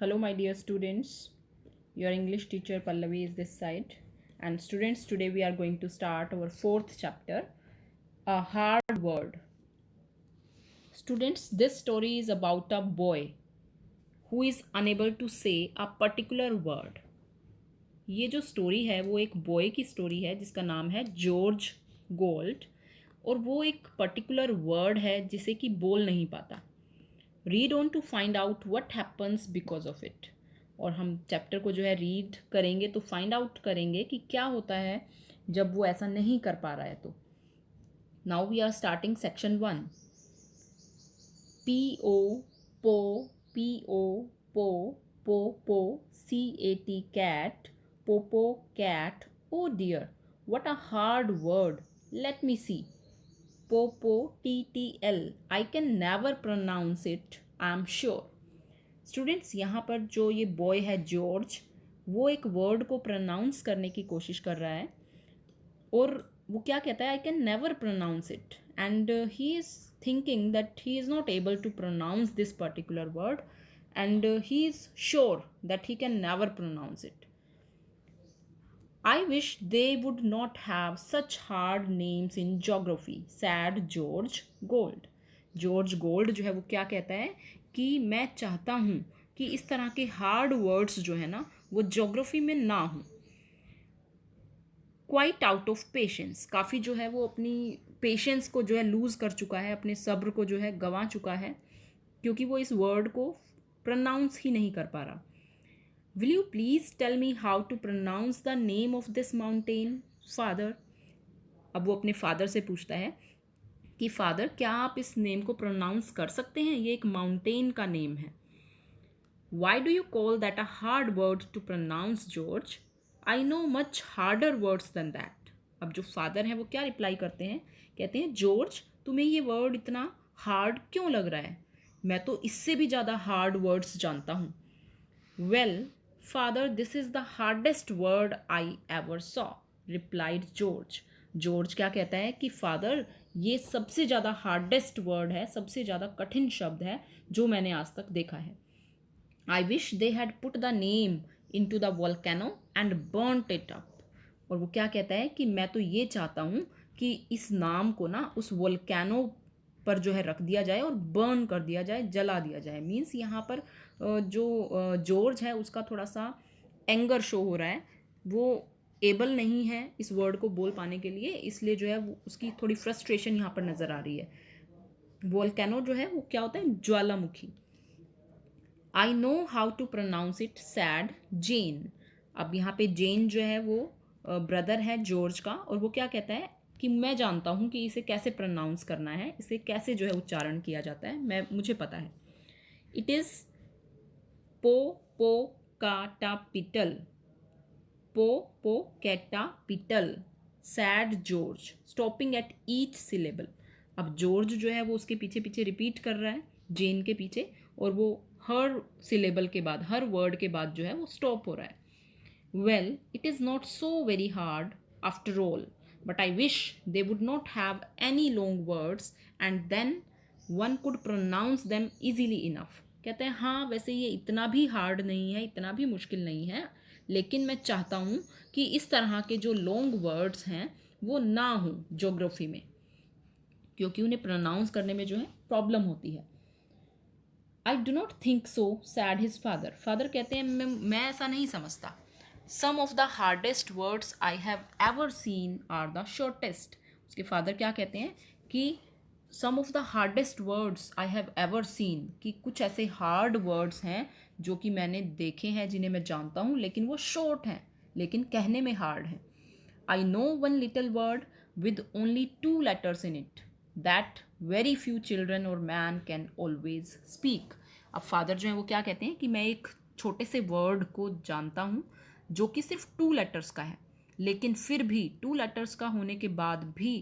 Hello, my dear students. Your English teacher Pallavi is this side. And students, today we are going to start our fourth chapter, A Hard Word. Students, this story is about a boy who is unable to say a particular word. ये जो story है वो एक boy की story है जिसका नाम है जॉर्ज गोल्ड और वो एक पर्टिकुलर वर्ड है जिसे कि बोल नहीं पाता. Read on to find out what happens because of it. और हम चैप्टर को जो है रीड करेंगे तो फाइंड आउट करेंगे कि क्या होता है जब वो ऐसा नहीं कर पा रहा है. तो now we are starting section 1. PO पो, PO पो, पो CAT cat, popo cat. Oh dear, what a hard word. Let me see. Popo TTL. I can never pronounce it, I'm sure. Students, यहाँ पर जो ये बॉय है George, वो एक वर्ड को प्रोनाउंस करने की कोशिश कर रहा है और वो क्या कहता है, I can never pronounce it, and he is thinking that he is not able to pronounce this particular word, and he is sure that he can never pronounce it. I wish they would not have such hard names in geography, said George Gold. George gold जो है वो क्या कहता है कि मैं चाहता हूँ कि इस तरह के हार्ड वर्ड्स जो है ना वो ज्योग्राफी में ना हो. Quite out of patience. काफ़ी जो है वो अपनी पेशेंस को जो है लूज़ कर चुका है, अपने सब्र को जो है गंवा चुका है क्योंकि वो इस वर्ड को प्रोनाउंस ही नहीं कर पा रहा. Will you please tell me how to pronounce the name of this mountain, father? अब वो अपने फादर से पूछता है कि फादर क्या आप इस नेम को प्रोनाउंस कर सकते हैं, ये एक माउंटेन का नेम है. Why do you call that a hard word to pronounce, George? I know much harder words than that. अब जो फादर हैं वो क्या रिप्लाई करते हैं, कहते हैं जॉर्ज तुम्हें ये वर्ड इतना हार्ड क्यों लग रहा है, मैं तो इससे भी ज़्यादा हार्ड वर्ड्स जानता हूँ. Well, father, this is the hardest word I ever saw, replied George. George क्या कहता है कि फादर ये सबसे ज़्यादा हार्डेस्ट वर्ड है, सबसे ज़्यादा कठिन शब्द है जो मैंने आज तक देखा है. I wish they had put the name into the volcano and burnt it up. और वो क्या कहता है कि मैं तो ये चाहता हूँ कि इस नाम को ना उस वोल्केनो पर जो है रख दिया जाए और बर्न कर दिया जाए, जला दिया जाए. मीन्स यहाँ पर जो जॉर्ज है उसका थोड़ा सा एंगर शो हो रहा है, वो एबल नहीं है इस वर्ड को बोल पाने के लिए, इसलिए जो है वो उसकी थोड़ी फ्रस्ट्रेशन यहाँ पर नज़र आ रही है. वोल्केनो जो है वो क्या होता है, ज्वालामुखी. I know how to pronounce it, said Jane. अब यहाँ पे जेन जो है वो ब्रदर है जॉर्ज का और वो क्या कहता है कि मैं जानता हूँ कि इसे कैसे प्रोनाउंस करना है, इसे कैसे जो है उच्चारण किया जाता है, मुझे पता है. It is Popocatepetl, Popocatepetl, said George, stopping at each syllable. अब जॉर्ज जो है वो उसके पीछे पीछे रिपीट कर रहा है जेन के पीछे और वो हर सिलेबल के बाद, हर वर्ड के बाद जो है वो स्टॉप हो रहा है. Well, it is not so very hard after all, but I wish they would not have any long words and then one could pronounce them easily enough. कहते हैं हाँ वैसे ये इतना भी हार्ड नहीं है, इतना भी मुश्किल नहीं है, लेकिन मैं चाहता हूँ कि इस तरह के जो लॉन्ग वर्ड्स हैं वो ना हो ज्योग्राफी में क्योंकि उन्हें प्रोनाउंस करने में जो है प्रॉब्लम होती है. I do not think so, sad his father. Father कहते हैं मैं ऐसा नहीं समझता. Some of the hardest words I have ever seen are the shortest. उसके फादर क्या कहते हैं कि some of the hardest words I have ever seen, कि कुछ ऐसे हार्ड वर्ड्स हैं जो कि मैंने देखे हैं, जिन्हें मैं जानता हूँ, लेकिन वो शॉर्ट हैं, लेकिन कहने में हार्ड हैं. I know one little word with only 2 letters in it that very few children or man can always speak. अब फादर जो है वो क्या कहते हैं कि मैं एक छोटे से वर्ड को जानता हूँ जो कि सिर्फ 2 लेटर्स का है, लेकिन फिर भी 2 लेटर्स का होने के बाद भी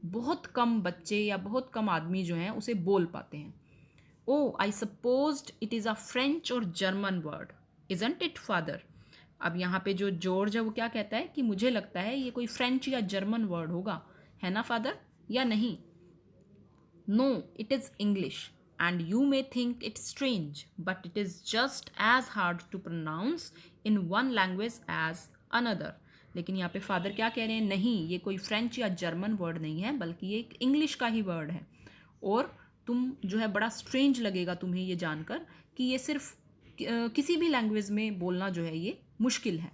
बहुत कम बच्चे या बहुत कम आदमी जो हैं उसे बोल पाते हैं. Oh I supposed it is a French or German word, isn't it father. अब यहाँ पे जो जॉर्ज है वो क्या कहता है कि मुझे लगता है ये कोई फ्रेंच या जर्मन वर्ड होगा, है ना फादर, या नहीं. No, it is English. and you may think it's strange, but it is just as hard to pronounce in one language as another. लेकिन यहाँ पे फादर क्या कह रहे हैं, नहीं ये कोई फ्रेंच या जर्मन वर्ड नहीं है, बल्कि ये एक इंग्लिश का ही वर्ड है। और तुम जो है बड़ा स्ट्रेंज लगेगा तुम्हें ये जानकर कि ये सिर्फ किसी भी लैंग्वेज में बोलना जो है ये मुश्किल है,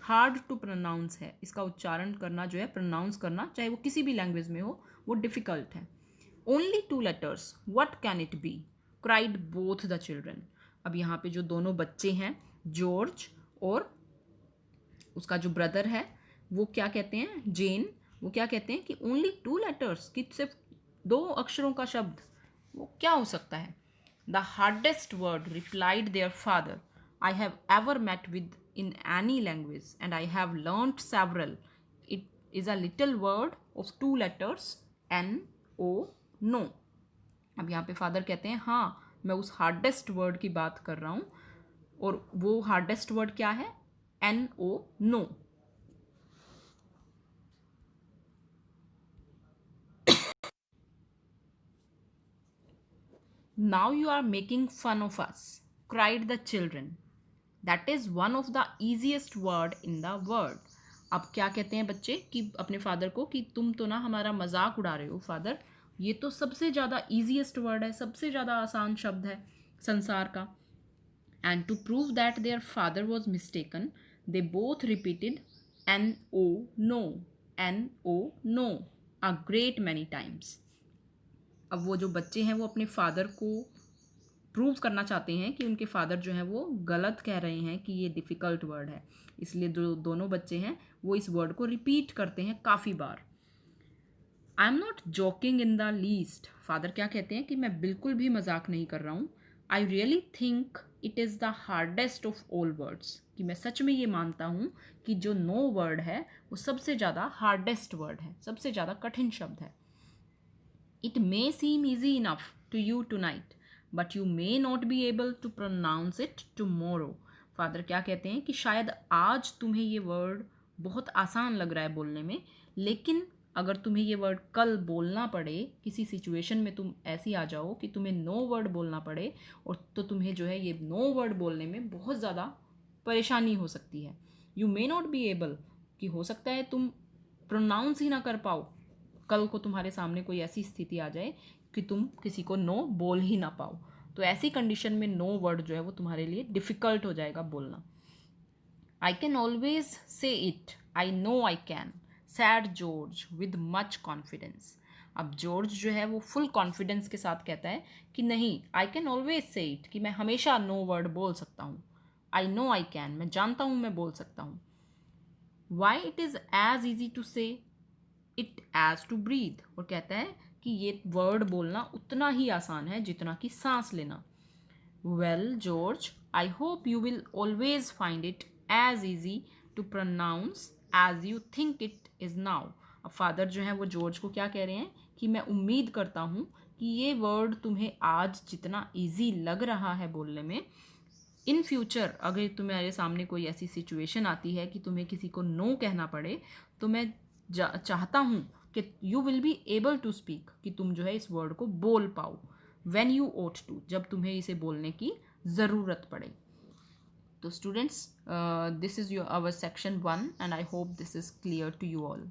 हार्ड टू प्रोनाउंस है। इसका उच्चारण करना जो है, प्रोनाउंस करना, चाहे वो किसी भी लैंग्वेज में हो, वो डिफ़िकल्ट है। Only 2 letters, what can it be? cried both the children. अब यहाँ पे जो दोनों बच्चे हैं, जॉर्ज और उसका जो ब्रदर है, वो क्या कहते हैं, जेन, वो क्या कहते हैं कि ओनली 2 letters, कि सिर्फ 2 अक्षरों का शब्द, वो क्या हो सकता है? The hardest word, replied their father, I have ever met with in any language, and I have learnt several. It is a little word of 2 letters, N-O, no. अब यहाँ पे फादर कहते हैं हाँ मैं उस हार्डेस्ट वर्ड की बात कर रहा हूँ, और वो हार्डेस्ट वर्ड क्या है, N-O, no. Now you are making fun of us, cried the children, that is one of the easiest word in the world. अब क्या कहते हैं बच्चे कि अपने फादर को कि तुम तो ना हमारा मजाक उड़ा रहे हो फादर, ये तो सबसे ज़्यादा ईजीएस्ट वर्ड है, सबसे ज़्यादा आसान शब्द है संसार का। And to prove that their father was mistaken, they both repeated N-O, no, N-O, no a great many times. अब वो जो बच्चे हैं वो अपने फादर को प्रूव करना चाहते हैं कि उनके फादर जो हैं वो गलत कह रहे हैं कि ये डिफ़िकल्ट वर्ड है, इसलिए दोनों बच्चे हैं वो इस वर्ड को रिपीट करते हैं काफ़ी बार। I am not joking in the least, father क्या कहते हैं कि मैं बिल्कुल भी मजाक नहीं कर रहा हूँ। I really think it is the hardest of all words, कि मैं सच में ये मानता हूँ कि जो नो वर्ड है वो सबसे ज़्यादा हार्डेस्ट वर्ड है, सबसे ज़्यादा कठिन शब्द है। It may seem easy enough to you tonight, but you may not be able to pronounce it tomorrow. Father क्या कहते हैं कि शायद आज तुम्हें ये वर्ड बहुत आसान लग रहा है बोलने में, लेकिन अगर तुम्हें ये वर्ड कल बोलना पड़े, किसी सिचुएशन में तुम ऐसी आ जाओ कि तुम्हें नो वर्ड बोलना पड़े, और तो तुम्हें जो है ये नो वर्ड बोलने में बहुत ज़्यादा परेशानी हो सकती है। You may not be able, कि हो सकता है तुम प्रोनाउंस ही ना कर पाओ, कल को तुम्हारे सामने कोई ऐसी स्थिति आ जाए कि तुम किसी को नो बोल ही ना पाओ, तो ऐसी कंडीशन में नो वर्ड जो है वो तुम्हारे लिए डिफ़िकल्ट हो जाएगा बोलना। I can always say it, I know I can, sad George with much confidence. अब जॉर्ज जो है वो फुल कॉन्फिडेंस के साथ कहता है कि नहीं, I can always say it, कि मैं हमेशा नो वर्ड बोल सकता हूँ। आई नो आई कैन, मैं जानता हूँ मैं बोल सकता हूँ। Why it is as easy to say it as to breathe, और कहता है कि ये वर्ड बोलना उतना ही आसान है जितना कि सांस लेना। Well George, I hope you will always find it as easy to pronounce as you think it is now. अब फादर जो है वो जॉर्ज को क्या कह रहे हैं कि मैं उम्मीद करता हूँ कि ये वर्ड तुम्हें आज जितना ईजी लग रहा है बोलने में, इन फ्यूचर अगर तुम्हारे सामने कोई ऐसी सिचुएशन आती है कि तुम्हें किसी को नो कहना पड़े, तो मैं चाहता हूँ कि you will be able to speak, कि तुम जो है इस वर्ड को बोल पाओ, व्हेन यू ought टू, जब तुम्हें इसे बोलने की ज़रूरत पड़े। तो students, this is your hour section 1 and I hope this is clear to you all.